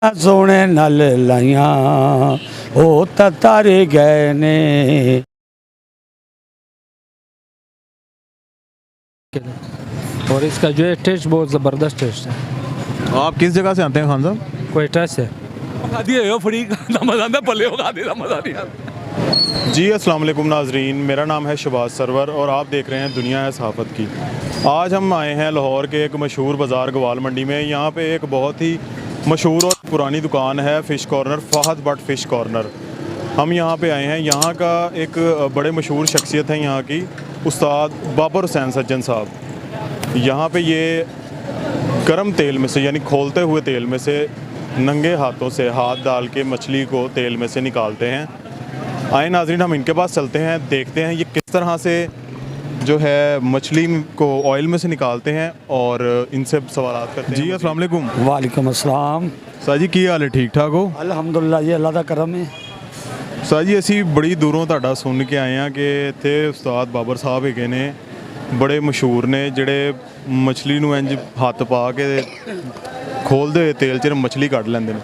सोने नल लाइया ओ तारे गए ने। और इसका जो है टेस्ट बहुत ज़बरदस्त टेस्ट है। आप किस जगह से आते हैं खान साहब? क्वेटा से। फ्री का मजा आता, पले का मजा नहीं आता। जी अस्सलाम वालेकुम नाजरीन, मेरा नाम है शबाज सरवर और आप देख रहे हैं दुनिया है सहाफ़त की। आज हम आए हैं लाहौर के एक मशहूर बाज़ार गवाल मंडी में। यहाँ पे एक बहुत ही मशहूर और पुरानी दुकान है fish corner, Fahd but fish corner. हम यहाँ पे आए हैं। यहाँ का एक बड़े मशहूर शख्सियत है यहाँ की, उस्ताद बाबर हुसैन सज्जन साहब। यहाँ पे ये गर्म तेल में से, यानी खोलते हुए तेल में से, नंगे हाथों से हाथ डाल के मछली को तेल में से निकालते हैं। आए नाज़रीन, हम इनके पास चलते हैं, देखते हैं ये किस तरह से जो है मछली को ऑयल में से निकालते हैं और इनसे सवाल करते हैं। जी अस्सलाम वालेकुम। वालेकुम अस्सलाम। साह जी की हाल है? ठीक ठाक हो? अलहमदुलिल्लाह जी, अल्लाह दा करम है। साह जी ਅਸੀਂ ਬੜੀ ਦੂਰੋਂ ਤੁਹਾਡਾ ਸੁਣ ਕੇ ਆਏ ਹਾਂ ਕਿ ਇੱਥੇ ਉਸਤਾਦ ਬਾਬਰ ਸਾਹਿਬ ਹੈਗੇ ਨੇ, ਬੜੇ ਮਸ਼ਹੂਰ ਨੇ, ਜਿਹੜੇ ਮਛਲੀ ਨੂੰ ਇੰਜ ਹੱਥ ਪਾ ਕੇ ਖੋਲਦੇ ਹੋਏ ਤੇਲ 'ਚ ਮਛਲੀ ਕੱਢ ਲੈਂਦੇ ਨੇ।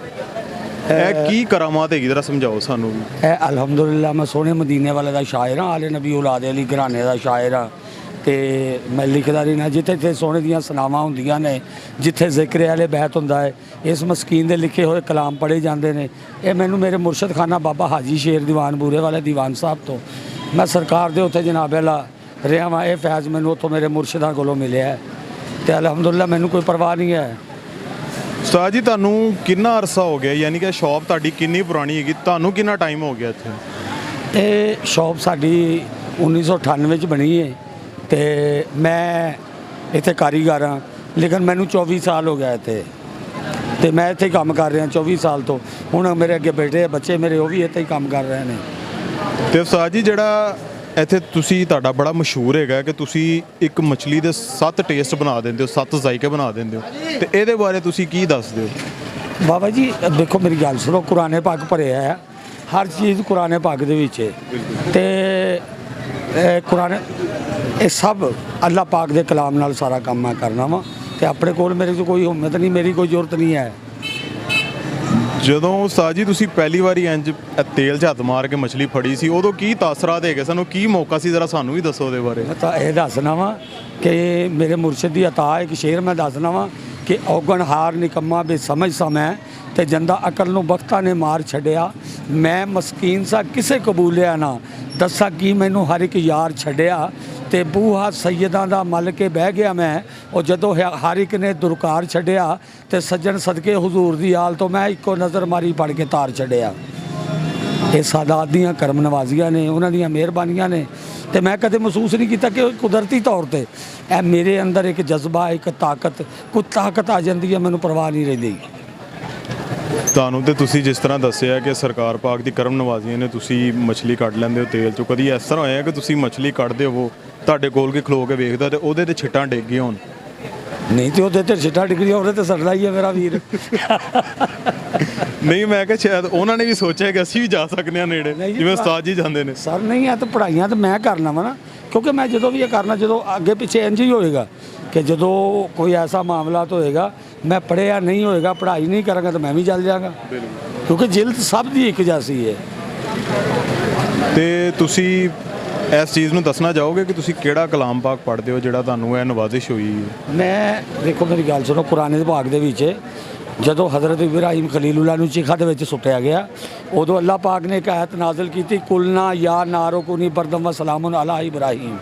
ਇਹ ਕੀ ਕਰਾਮਾਤ ਹੈਗੀ, ਜ਼ਰਾ ਸਮਝਾਓ ਸਾਨੂੰ ਵੀ। ਇਹ ਅਲਹਮਦੁਲਿल्लाह मैं सोने मदीने वाले ਦਾ ਸ਼ਾਇਰ ਹਾਂ, ਆਲੇ ਨਬੀ ਔਲਾਦ ਅਲੀ ਘਰਾਣੇ ਦਾ ਸ਼ਾਇਰ ਹਾਂ। ਤੇ ਮੈਂ ਲਿਖਦਾ ਰਹਿਣਾ ਜਿੱਥੇ ਜਿੱਥੇ ਸੋਹਣੇ ਦੀਆਂ ਸਨਾਵਾਂ ਹੁੰਦੀਆਂ ਨੇ, ਜਿੱਥੇ ਜ਼ਿਕਰ ਵਾਲੇ ਬਹਿਤ ਹੁੰਦਾ ਹੈ, ਇਸ ਮਸਕੀਨ ਦੇ ਲਿਖੇ ਹੋਏ ਕਲਾਮ ਪੜ੍ਹੇ ਜਾਂਦੇ ਨੇ। ਇਹ ਮੈਨੂੰ ਮੇਰੇ ਮੁਰਸ਼ਦ ਖਾਨਾ ਬਾਬਾ ਹਾਜੀ ਸ਼ੇਰ ਦੀਵਾਨ ਬੂਰੇ ਵਾਲੇ ਦੀਵਾਨ ਸਾਹਿਬ ਤੋਂ, ਮੈਂ ਸਰਕਾਰ ਦੇ ਉੱਥੇ ਜਨਾਬ ਅੱਲਾ ਰਿਹਾ ਵਾਂ। ਇਹ ਫੈਜ਼ ਮੈਨੂੰ ਉੱਥੋਂ ਮੇਰੇ ਮੁਰਸ਼ਿਦਾਂ ਕੋਲੋਂ ਮਿਲਿਆ ਤੇ ਅਲਹਮਦੁਲਿल्लाह ਮੈਨੂੰ ਕੋਈ ਪਰਵਾਹ ਨਹੀਂ ਹੈ। ਉਸਤਾਦ ਜੀ ਤੁਹਾਨੂੰ ਕਿੰਨਾ ਅਰਸਾ ਹੋ ਗਿਆ, ਯਾਨੀ ਕਿ ਸ਼ੌਪ ਤੁਹਾਡੀ ਕਿੰਨੀ ਪੁਰਾਣੀ ਹੈਗੀ, ਤੁਹਾਨੂੰ ਕਿੰਨਾ ਟਾਈਮ ਹੋ ਗਿਆ ਇੱਥੇ? ਇਹ ਸ਼ੌਪ ਸਾਡੀ 1998 'ਚ ਬਣੀ ਹੈ ਤੇ ਮੈਂ ਇੱਥੇ ਕਾਰੀਗਰ ਹਾਂ, ਲੇਕਿਨ ਮੈਨੂੰ 24 ਸਾਲ ਹੋ ਗਿਆ ਇੱਥੇ ਤੇ ਮੈਂ ਇੱਥੇ ਹੀ ਕੰਮ ਕਰ ਰਿਹਾ 24 ਸਾਲ ਤੋਂ। ਹੁਣ ਮੇਰੇ ਅੱਗੇ ਬੇਟੇ ਬੱਚੇ ਮੇਰੇ, ਉਹ ਵੀ ਇੱਥੇ ਹੀ ਕੰਮ ਕਰ ਰਹੇ ਨੇ। ਤੇ ਉਸਤਾਦ ਜੀ ਜਿਹੜਾ ਇੱਥੇ ਤੁਸੀਂ ਤੁਹਾਡਾ ਬੜਾ ਮਸ਼ਹੂਰ ਹੈਗਾ ਕਿ ਤੁਸੀਂ ਇੱਕ ਮਛਲੀ ਦੇ 7 ਟੇਸਟ ਬਣਾ ਦਿੰਦੇ ਹੋ, 7 ਜ਼ਾਇਕੇ ਬਣਾ ਦਿੰਦੇ ਹੋ, ਤੇ ਇਹਦੇ ਬਾਰੇ ਤੁਸੀਂ ਕੀ ਦੱਸਦੇ ਹੋ? ਬਾਬਾ ਜੀ ਦੇਖੋ ਮੇਰੀ ਗੱਲ ਸੁਣੋ, ਕੁਰਾਨੇ ਪਾਕ ਭਰਿਆ ਹੈ, ਹਰ ਚੀਜ਼ ਕੁਰਾਨੇ ਪਾਕ ਦੇ ਵਿੱਚ ਹੈ ਤੇ ਕੁਰਾਨ ਇਹ ਸਭ ਅੱਲਾਹ ਪਾਕ ਦੇ ਕਲਾਮ ਨਾਲ ਸਾਰਾ ਕੰਮ ਮੈਂ ਕਰਨਾ ਵਾ ਤੇ ਆਪਣੇ ਕੋਲ ਮੇਰੇ 'ਚ ਕੋਈ ਹਿੰਮਤ ਨਹੀਂ, ਮੇਰੀ ਕੋਈ ਜ਼ਰੂਰਤ ਨਹੀਂ ਹੈ। ਜਦੋਂ ਉਸਤਾਦ ਜੀ ਤੁਸੀਂ ਪਹਿਲੀ ਵਾਰੀ ਇੰਜ ਤੇਲ 'ਚ ਹੱਥ ਮਾਰ ਕੇ ਮਛਲੀ ਫੜੀ ਸੀ, ਉਦੋਂ ਕੀ ਤਾਸਰਾਤ ਹੈਗੇ, ਸਾਨੂੰ ਕੀ ਮੌਕਾ ਸੀ, ਜ਼ਰਾ ਸਾਨੂੰ ਵੀ ਦੱਸੋ ਉਹਦੇ ਬਾਰੇ। ਮੈਂ ਤਾਂ ਇਹ ਦੱਸਣਾ ਵਾ ਕਿ ਮੇਰੇ ਮੁਰਸ਼ਿਦ ਦੀ ਅਤਾ ਇੱਕ ਸ਼ੇਰ ਮੈਂ ਦੱਸਣਾ ਵਾ ਕਿ ਔਗਣ ਹਾਰ ਨਿਕੰਮਾ ਬੇਸਮਝ ਸਮੈਂ ਤੇ ਜੰਦਾ ਅਕਲ ਨੂੰ ਬਖਤਾਂ ਨੇ ਮਾਰ ਛੱਡਿਆ। ਮੈਂ ਮਸਕੀਨ ਸਾ ਕਿਸੇ ਕਬੂਲਿਆ ਨਾ, ਦੱਸਾਂ ਕੀ ਮੈਨੂੰ ਹਰ ਇੱਕ ਯਾਰ ਛੱਡਿਆ। ਤੇ ਬੂਹਾ ਸੈਯਦਾਂ ਦਾ ਮਲ ਕੇ ਬਹਿ ਗਿਆ ਮੈਂ, ਉਹ ਜਦੋਂ ਹਰ ਇੱਕ ਨੇ ਦੁਰਕਾਰ ਛੱਡਿਆ ਤੇ ਸੱਜਣ ਸਦਕੇ ਹਜ਼ੂਰ ਦੀ ਆਲ ਤੋਂ ਮੈਂ ਇੱਕੋ ਨਜ਼ਰ ਮਾਰੀ ਪੜ ਕੇ ਤਾਰ ਛੱਡਿਆ। ਇਹ ਸਾਦਾਤ ਦੀਆਂ ਕਰਮ ਨਵਾਜ਼ੀਆਂ ਨੇ, ਉਹਨਾਂ ਦੀਆਂ ਮਿਹਰਬਾਨੀਆਂ ਨੇ ਤੇ ਮੈਂ ਕਦੇ ਮਹਿਸੂਸ ਨਹੀਂ ਕੀਤਾ ਕਿ ਕੁਦਰਤੀ ਤੌਰ ਤੇ ਇਹ ਮੇਰੇ ਅੰਦਰ ਇੱਕ ਜਜ਼ਬਾ, ਇੱਕ ਤਾਕਤ, ਕੋਈ ਤਾਕਤ ਆ ਜਾਂਦੀ ਹੈ, ਮੈਨੂੰ ਪਰਵਾਹ ਨਹੀਂ ਰਹਿੰਦੀ। ਤੁਹਾਨੂੰ ਤੇ ਤੁਸੀਂ ਜਿਸ ਤਰ੍ਹਾਂ ਦੱਸਿਆ ਕਿ ਸਰਕਾਰ ਪਾਕ ਦੀ ਕਰਮ ਨਵਾਜ਼ੀਆਂ ਨੇ, ਤੁਸੀਂ ਮਛਲੀ ਕੱਢ ਲੈਂਦੇ ਹੋ ਤੇਲ 'ਚੋਂ, ਕਦੀ ਇਸ ਤਰ੍ਹਾਂ ਹੋਇਆ ਕਿ ਤੁਸੀਂ ਮਛਲੀ ਕੱਢਦੇ ਹੋ, ਤੁਹਾਡੇ ਕੋਲ ਕੇ ਖਲੋ ਕੇ ਵੇਖਦਾ ਤੇ ਉਹਦੇ ਤੇ ਛਿੱਟਾਂ ਡਿੱਗ ਗਈਆਂ ਹੋਣ? ਨਹੀਂ ਤੇ ਉਹਦੇ ਤੇ ਛਿੱਟਾਂ ਡਿੱਗਦੀਆਂ, ਉਹਦੇ ਤੇ ਸੜਦਾ ਹੀ ਹੈ ਮੇਰਾ ਵੀਰ। ਨਹੀਂ, ਮੈਂ ਕਿਹਾ ਸ਼ਾਇਦ ਉਹਨਾਂ ਨੇ ਵੀ ਸੋਚਿਆ ਕਿ ਅਸੀਂ ਵੀ ਜਾ ਸਕਦੇ ਹਾਂ ਨੇੜੇ, ਜਿਵੇਂ ਉਸਤਾਦ ਜੀ ਜਾਂਦੇ ਨੇ। ਸਰ ਨਹੀਂ, ਆ ਤਾਂ ਪੜ੍ਹਾਈਆਂ ਤਾਂ ਮੈਂ ਕਰਨਾ ਵਾ ਨਾ, ਕਿਉਂਕਿ ਮੈਂ ਜਦੋਂ ਵੀ ਇਹ ਕਰਨਾ, ਜਦੋਂ ਅੱਗੇ ਪਿੱਛੇ ਇੰਝ ਹੀ ਹੋਏਗਾ ਕਿ ਜਦੋਂ ਕੋਈ ਐਸਾ ਮਾਮਲਾਤ ਹੋਏਗਾ, ਮੈਂ ਪੜ੍ਹਿਆ ਨਹੀਂ ਹੋਏਗਾ, ਪੜ੍ਹਾਈ ਨਹੀਂ ਕਰਾਂਗਾ ਤਾਂ ਮੈਂ ਵੀ ਚੱਲ ਜਾਵਾਂਗਾ, ਕਿਉਂਕਿ ਜਿਲਦ ਸਭ ਦੀ ਇੱਕ ਜੈਸੀ ਹੈ। ਤੇ ਤੁਸੀਂ ਇਸ ਚੀਜ਼ ਨੂੰ ਦੱਸਣਾ ਚਾਹੋਗੇ ਕਿ ਤੁਸੀਂ ਕਿਹੜਾ ਕਲਾਮ ਪਾਕ ਪੜ੍ਹਦੇ ਹੋ ਜਿਹੜਾ ਤੁਹਾਨੂੰ ਇਹ ਨਵਾਜ਼ਿਸ਼ ਹੋਈ? ਮੈਂ ਦੇਖੋ ਮੇਰੀ ਗੱਲ ਸੁਣੋ, ਕੁਰਾਨ ਪਾਕ ਦੇ ਵਿੱਚ ਜਦੋਂ ਹਜ਼ਰਤ ਇਬਰਾਹੀਮ ਖਲੀਲੁੱਲਾਹ ਨੂੰ ਚਿਖਾ ਦੇ ਵਿੱਚ ਸੁੱਟਿਆ ਗਿਆ, ਉਦੋਂ ਅੱਲਾਹ ਪਾਕ ਨੇ ਇੱਕ ਆਇਤ ਨਾਜ਼ਿਲ ਕੀਤੀ, ਕੁਲਨਾ ਯਾ ਨਾਰੋ ਕੁਨੀ ਬਰਦਮ ਵ ਸਲਾਮੁਨ ਅਲਾ ਇਬਰਾਹੀਮ।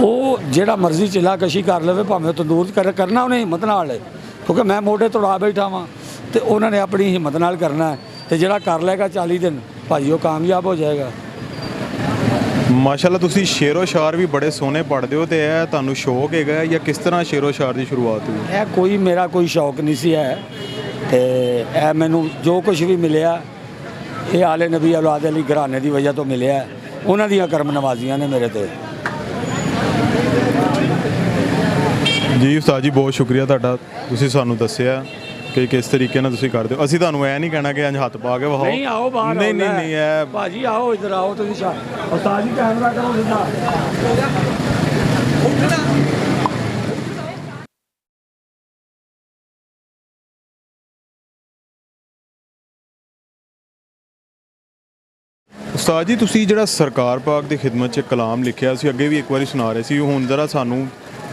ਉਹ ਜਿਹੜਾ ਮਰਜ਼ੀ ਚਿਲਾਕਸ਼ੀ ਕਰ ਲਵੇ, ਭਾਵੇਂ ਤੰਦੂਰ ਕਰਨਾ ਉਹਨੇ ਹਿੰਮਤ ਨਾਲ, ਕਿਉਂਕਿ ਮੈਂ ਮੋਢੇ ਤੋੜਾ ਬੈਠਾ ਵਾਂ ਤੇ ਉਹਨਾਂ ਨੇ ਆਪਣੀ ਹਿੰਮਤ ਨਾਲ ਕਰਨਾ, ਤੇ ਜਿਹੜਾ ਕਰ ਲਏਗਾ 40 ਦਿਨ ਭਾਜੀ ਉਹ ਕਾਮਯਾਬ ਹੋ ਜਾਏਗਾ। ਮਾਸ਼ਾਅੱਲਾ, ਤੁਸੀਂ ਸ਼ੇਰੋ ਸ਼ਾਰ ਵੀ ਬੜੇ ਸੋਹਣੇ ਪੜ੍ਹਦੇ ਹੋ, ਤੇ ਇਹ ਤੁਹਾਨੂੰ ਸ਼ੌਕ ਹੈਗਾ ਜਾਂ ਕਿਸ ਤਰ੍ਹਾਂ ਸ਼ੇਰੋ ਸ਼ਾਰ ਦੀ ਸ਼ੁਰੂਆਤ ਹੋਈ? ਇਹ ਕੋਈ ਮੇਰਾ ਕੋਈ ਸ਼ੌਕ ਨਹੀਂ ਸੀ ਹੈ, ਤੇ ਇਹ ਮੈਨੂੰ ਜੋ ਕੁਝ ਵੀ ਮਿਲਿਆ ਇਹ ਆਲੇ ਨਬੀ ਔਲਾਦ ਅਲੀ ਘਰਾਣੇ ਦੀ ਵਜ੍ਹਾ ਤੋਂ ਮਿਲਿਆ, ਉਹਨਾਂ ਦੀਆਂ ਕਰਮ ਨਵਾਜ਼ੀਆਂ ਨੇ ਮੇਰੇ ਤੇ। ਜੀ ਉਸਤਾਦ ਜੀ, ਬਹੁਤ ਸ਼ੁਕਰੀਆ ਤੁਹਾਡਾ, ਤੁਸੀਂ ਸਾਨੂੰ ਦੱਸਿਆ ਕਿ ਕਿਸ ਤਰੀਕੇ ਨਾਲ ਤੁਸੀਂ ਕਰਦੇ ਹੋ। ਅਸੀਂ ਤੁਹਾਨੂੰ ਇਹ ਨਹੀਂ ਕਹਿਣਾ ਕਿ ਇੰਜ ਹੱਥ ਪਾ ਕੇ ਵਹਾਓ, ਨਹੀਂ ਆਓ ਬਾਹਰ, ਨਹੀਂ ਨਹੀਂ ਨਹੀਂ, ਇਹ ਭਾਜੀ ਆਓ ਇੱਧਰ ਆਓ, ਤੁਸੀਂ ਉਸਤਾਦ ਜੀ ਕੈਮਰਾ ਕਰੋ ਸਿੱਧਾ। ਉਸਤਾਦ ਜੀ ਤੁਸੀਂ ਜਿਹੜਾ ਸਰਕਾਰ ਪਾਕ ਦੀ ਖਿਦਮਤ 'ਚ ਕਲਾਮ ਲਿਖਿਆ ਸੀ, ਅੱਗੇ ਵੀ ਇੱਕ ਵਾਰੀ ਸੁਣਾ ਰਹੇ ਸੀ, ਹੁਣ ਜ਼ਰਾ ਸਾਨੂੰ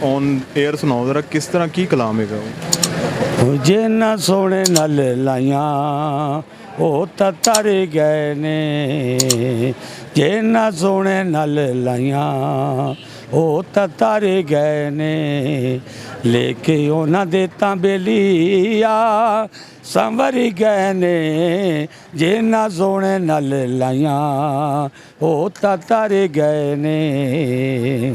ਔਨ 에ਅਰ ਸੁਣਾਓ ਜ਼ਰਾ, ਕਿਸ ਤਰ੍ਹਾਂ ਕੀ ਕਲਾਮ ਹੈਗਾ ਉਹ? ਜਿਨ੍ਹਾਂ ਸੋਹਣੇ ਨਾਲ ਲਾਈਆਂ ਉਹ ਤਾਂ ਤਰ ਗਏ ਨੇ, ਜਿਨ੍ਹਾਂ ਸੋਹਣੇ ਨਾਲ ਲਾਈਆਂ ਉਹ ਤਾਂ ਤਰ ਗਏ ਨੇ, ਲੈ ਕੇ ਉਹਨਾਂ ਦੇ ਤਾਂ ਬੇਲੀਆ ਸੰਵਰ ਗਏ ਨੇ, ਜਿਨ੍ਹਾਂ ਸੋਹਣੇ ਨਾਲ ਲਾਈਆਂ ਉਹ ਤਾਂ ਤਰ ਗਏ ਨੇ।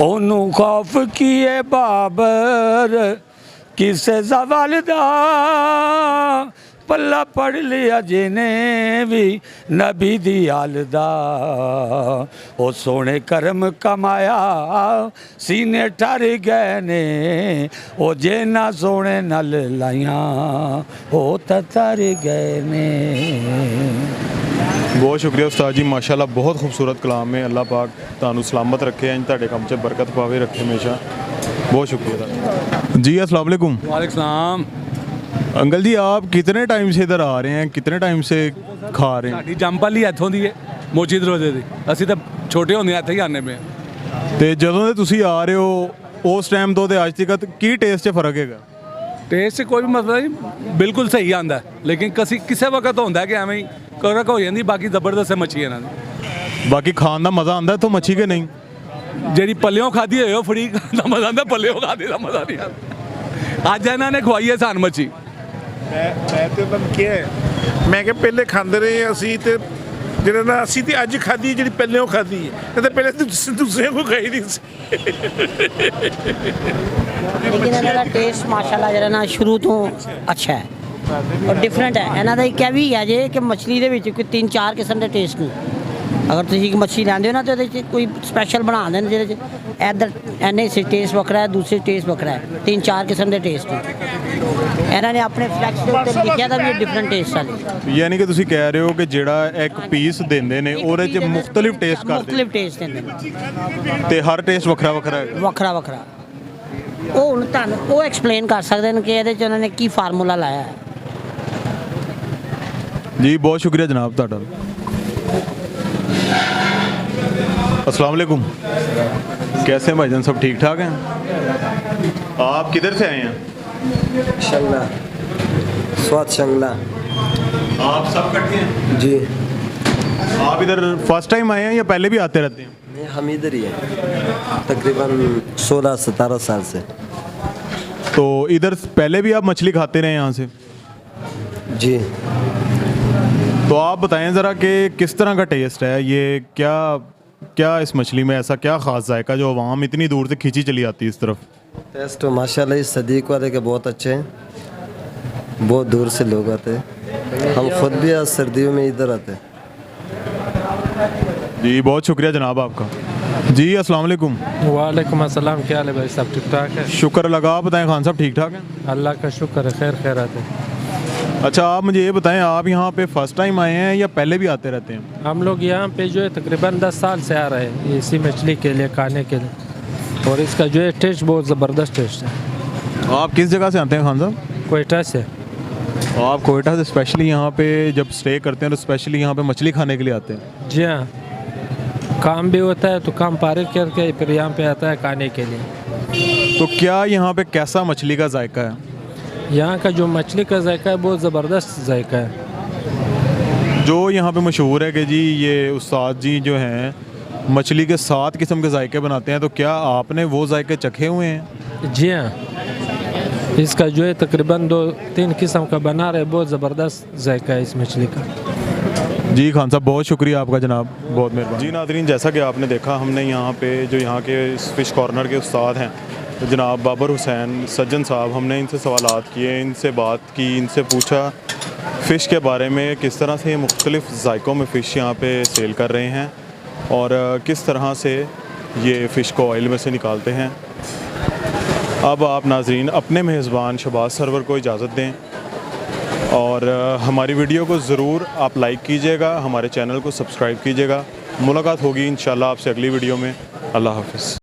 ਉਹਨੂੰ ਖੌਫ ਕੀਏ ਬਾਬਰ ਕਿਸੇ ਜ਼ਵਾਲ ਦਾ, ਪੱਲਾ ਪੜ ਲਿਆ ਜਿਹਨੇ ਵੀ ਨਬੀ ਦੀ ਹਾਲ ਦਾ, ਉਹ ਸੋਹਣੇ ਕਰਮ ਕਮਾਇਆ ਸੀਨੇ ਠਰ ਗਏ ਨੇ, ਉਹ ਜੇ ਨਾ ਸੋਹਣੇ ਨਾਲ ਲਾਈਆਂ ਉਹ ਤਾਂ ਤਰ ਗਏ ਨੇ। ਬਹੁਤ ਸ਼ੁਕਰੀਆ ਉਸਤਾਦ ਜੀ, ਮਾਸ਼ਾਅੱਲਾ ਬਹੁਤ ਖੂਬਸੂਰਤ ਕਲਾਮ ਹੈ। ਅੱਲਾਹ पाक ਤੁਹਾਨੂੰ सलामत रखे, इन ਤੁਹਾਡੇ ਕੰਮ 'ਚ बरकत पावे रखे हमेशा। बहुत शुक्रिया था जी। अस्सलाम वालेकुम। वालेकुम सलाम। अंकल जी आप कितने टाइम से इधर आ रहे हैं, कितने टाइम से खा रहे हैं? ਸਾਡੀ ਜੰਪਲ ਹੀ ਇੱਥੋਂ ਦੀ ਹੈ, ਮੋਚੀ ਦਰਵਾਜ਼ੇ ਦੀ। ਅਸੀਂ ਤਾਂ ਛੋਟੇ ਹੁੰਦੇ ਇੱਥੇ ਹੀ ਆਨੇ ਪਏ ਹਾਂ। ਤੇ ਜਦੋਂ ਦੇ ਤੁਸੀਂ ਆ ਰਹੇ ਹੋ ਉਸ ਟਾਈਮ ਤੋਂ ਤੇ ਅੱਜ ਤੱਕ ਕੀ ਟੇਸਟ 'ਚ ਫਰਕ ਹੈਗਾ? ਟੇਸਟ 'ਚ ਕੋਈ ਵੀ ਮਸਲਾ ਨਹੀਂ, ਬਿਲਕੁਲ ਸਹੀ ਆਂਦਾ, ਲੇਕਿਨ ਕਿਸੇ ਵਕਤ ਹੁੰਦਾ ਕਿ ਐਵੇਂ ਹੀ ਕਰਕ ਹੋ ਜਾਂਦੀ। ਬਾਕੀ ਜ਼ਬਰਦਸਤ ਹੈ ਮੱਛੀ ਇਹਨਾਂ ਦੀ। ਬਾਕੀ ਖਾਣ ਦਾ ਮਜ਼ਾ ਆਉਂਦਾ ਇੱਥੋਂ ਮੱਛੀ ਕੇ ਨਹੀਂ? ਜਿਹੜੀ ਪੱਲਿਓਂ ਖਾਧੀ ਹੋਏ ਉਹ ਫੜੀ ਖਾਣ ਦਾ ਮਜ਼ਾ ਆਉਂਦਾ, ਪੱਲਿਓਂ ਖਾਧੀ ਦਾ ਮਜ਼ਾ ਨਹੀਂ ਆਉਂਦਾ। ਅੱਜ ਇਹਨਾਂ ਨੇ ਖਵਾਈ ਹੈ ਸਾਨੂੰ ਮੱਛੀ। ਮੈਂ ਤੇ ਉਹਨਾਂ ਨੂੰ ਕਿਹਾ ਹੈ, ਮੈਂ ਕਿਹਾ ਪਹਿਲੇ ਖਾਂਦੇ ਰਹੇ ਅਸੀਂ, ਤੇ ਜਿਹੜਾ ਨਾ ਅਸੀਂ ਤੇ ਅੱਜ ਖਾਧੀ ਜਿਹੜੀ ਪਹਿਲੇ ਖਾਧੀ ਹੈ, ਇਹ ਤਾਂ ਪਹਿਲੇ ਦੂਸਰੇ ਕੋ ਖਾਈ ਨਹੀਂ ਸੀ। ਲੇਕਿਨ ਇਹਨਾਂ ਦਾ ਟੇਸਟ ਮਾਸ਼ਾਅੱਲਾ ਜਿਹੜਾ ਨਾ ਸ਼ੁਰੂ ਤੋਂ ਅੱਛਾ ਹੈ ਔਰ ਡਿਫਰੈਂਟ ਹੈ। ਇਹਨਾਂ ਦਾ ਇੱਕ ਇਹ ਵੀ ਹੈ ਜੇ ਕਿ ਮਛਲੀ ਦੇ ਵਿੱਚ ਕੋਈ 3-4 ਕਿਸਮ ਦੇ ਟੇਸਟ ਨੇ। ਅਗਰ ਤੁਸੀਂ ਇੱਕ ਮੱਛੀ ਲੈਂਦੇ ਹੋ ਨਾ ਤਾਂ ਉਹਦੇ 'ਚ ਕੋਈ ਸਪੈਸ਼ਲ ਬਣਾ ਦੇਣ ਜਿਹਦੇ 'ਚ ਇੱਧਰ ਐਨੇ ਸੇ ਟੇਸਟ ਵੱਖਰਾ ਹੈ, ਦੂਸਰੇ ਟੇਸਟ ਵੱਖਰਾ ਹੈ, 3-4 ਕਿਸਮ ਦੇ ਟੇਸਟ ਨੇ। ਇਹਨਾਂ ਨੇ ਆਪਣੇ ਫਲੈਕਸ ਦੇ ਉੱਤੇ ਲਿਖਿਆ ਤਾਂ ਵੀ ਇਹ ਡਿਫਰੈਂਟ ਟੇਸਟ ਵਾਲੇ। ਯਾਨੀ ਕਿ ਤੁਸੀਂ ਕਹਿ ਰਹੇ ਹੋ ਕਿ ਜਿਹੜਾ ਇੱਕ ਪੀਸ ਦਿੰਦੇ ਨੇ ਉਹਦੇ 'ਚ ਮੁਖਤਲਿਫ ਟੇਸਟ ਕਰਦੇ ਮੁਖਤਲਿਫ ਟੇਸਟ ਦਿੰਦੇ ਨੇ ਤੇ ਹਰ ਟੇਸਟ ਵੱਖਰਾ ਵੱਖਰਾ ਹੈ? ਵੱਖਰਾ ਵੱਖਰਾ। ਉਹ ਹੁਣ ਤੁਹਾਨੂੰ ਉਹ ਐਕਸਪਲੇਨ ਕਰ ਸਕਦੇ ਨੇ ਕਿ ਇਹਦੇ 'ਚ ਉਹਨਾਂ ਨੇ ਕੀ ਫਾਰਮੂਲਾ ਲਾਇਆ ਹੈ। जी बहुत शुक्रिया जनाब ਤੁਹਾਡਾ। अस्सलाम वालेकुम, कैसे हैं भाईजान, सब ठीक ठाक हैं? आप किधर से आए हैं? शंगला, स्वाद शंगला। आप सब इकट्ठे हैं? जी आप इधर फर्स्ट टाइम आए हैं या पहले भी आते रहते हैं? नहीं, हम इधर ही हैं तकरीबन 16-17 साल से। तो इधर पहले भी आप मछली खाते रहे यहाँ से? जी। तो आप बताएं ज़रा कि किस तरह का टेस्ट है ये, क्या क्या इस मछली में ऐसा क्या ख़ास जायका जो आवाम इतनी दूर से खींची चली आती है इस तरफ? टेस्ट तो माशाल्लाह इस सदीक वाले के बहुत अच्छे हैं, बहुत दूर से लोग आते हैं। हम खुद भी आज सर्दियों में इधर आते हैं। जी बहुत शुक्रिया जनाब आपका। जी अस्सलाम वालेकुम। वालेकुम अस्सलाम, क्या हाल है भाई, सब ठीक ठाक है? शुक्र लगा, आप बताएं खान साहब ठीक ठाक हैं? अल्लाह का शुक्र है, खैर खैरात है। अच्छा आप मुझे ये बताएं, आप यहाँ पे फर्स्ट टाइम आए हैं या पहले भी आते रहते हैं? हम लोग यहाँ पे जो है तकरीबन 10 साल से आ रहे हैं इसी मछली के लिए, खाने के लिए, और इसका जो है टेस्ट बहुत ज़बरदस्त टेस्ट है। आप किस जगह से आते हैं खान साहब? कोयटा से। आप कोयटा से स्पेशली यहाँ पे जब स्टे करते हैं तो स्पेशली यहाँ पे मछली खाने के लिए आते हैं? जी हाँ, काम भी होता है तो काम पारिक करके फिर यहाँ पे आता है खाने के लिए। तो क्या यहाँ पे कैसा मछली का जायका है? यहाँ का जो मछली का जायका है बहुत ज़बरदस्त जायका है। जो यहाँ पे मशहूर है कि जी ये उस्ताद जी जो हैं मछली के 7 किस्म के जायके बनाते हैं, तो क्या आपने वो जायके चखे हुए हैं? जी हाँ, इसका जो है तकरीबन 2-3 किस्म का बना रहे, बहुत ज़बरदस्त जायका है इस मछली का। जी खान साहब बहुत शुक्रिया आपका जनाब, बहुत मेहरबानी। जी नादरीन, जैसा कि आपने देखा हमने यहाँ पे जो यहाँ के फ़िश कॉर्नर के उस्ताद हैं जनाब बाबर हुसैन सज्जन साहब, हमने इनसे सवालात किए, इनसे बात की, इनसे पूछा फ़िश के बारे में, किस तरह से मुख्तलिफ़ जायकों में फ़िश यहाँ पे सेल कर रहे हैं और किस तरह से ये फ़िश को ऑयल में से निकालते हैं। अब आप नाजरीन अपने मेज़बान शहबाज सरवर को इजाज़त दें और हमारी वीडियो को ज़रूर आप लाइक कीजिएगा, हमारे चैनल को सब्सक्राइब कीजिएगा। मुलाकात होगी इंशाल्लाह आपसे अगली वीडियो में। अल्लाह हाफ़िज़।